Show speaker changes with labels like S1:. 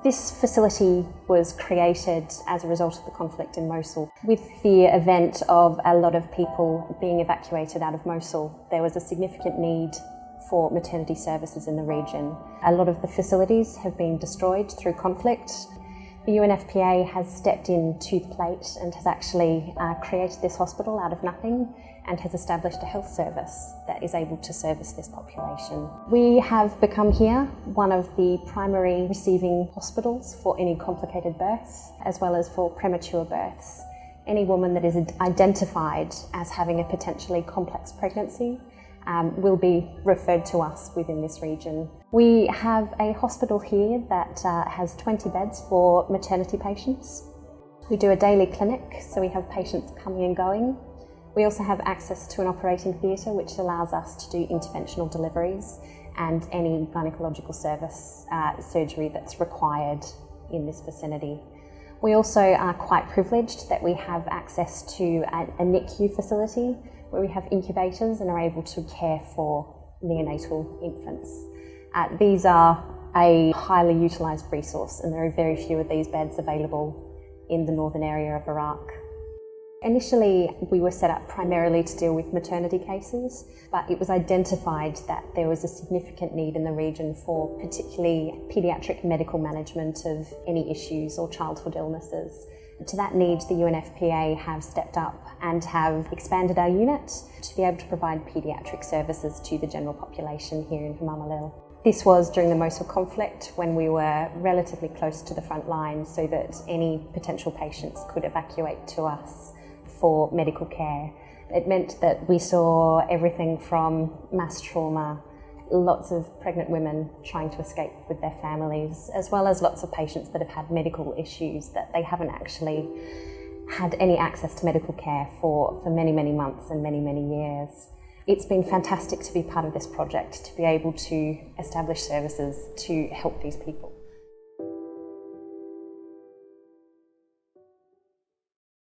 S1: This facility was created as a result of the conflict in Mosul. With the event of a lot of people being evacuated out of Mosul, there was a significant need for maternity services in the region. A lot of the facilities have been destroyed through conflict. The UNFPA has stepped into the plate and has actually created this hospital out of nothing and has established a health service that is able to service this population. We have become here one of the primary receiving hospitals for any complicated birth, as well as for premature births. Any woman that is identified as having a potentially complex pregnancy will be referred to us within this region. We have a hospital here that has 20 beds for maternity patients. We do a daily clinic, so we have patients coming and going. We also have access to an operating theatre which allows us to do interventional deliveries and any gynecological service surgery that's required in this vicinity. We also are quite privileged that we have access to a NICU facility where we have incubators and are able to care for neonatal infants. These are a highly utilised resource, and there are very few of these beds available in the northern area of Iraq. Initially, we were set up primarily to deal with maternity cases, but it was identified that there was a significant need in the region for particularly paediatric medical management of any issues or childhood illnesses. To that need, the UNFPA have stepped up and have expanded our unit to be able to provide paediatric services to the general population here in Hammam Al-Alil. This was during the Mosul conflict when we were relatively close to the front line so that any potential patients could evacuate to us for medical care. It meant that we saw everything from mass trauma, lots of pregnant women trying to escape with their families, as well as lots of patients that have had medical issues that they haven't actually had any access to medical care for many, many months and many, many years. It's been fantastic to be part of this project, to be able to establish services to help these people.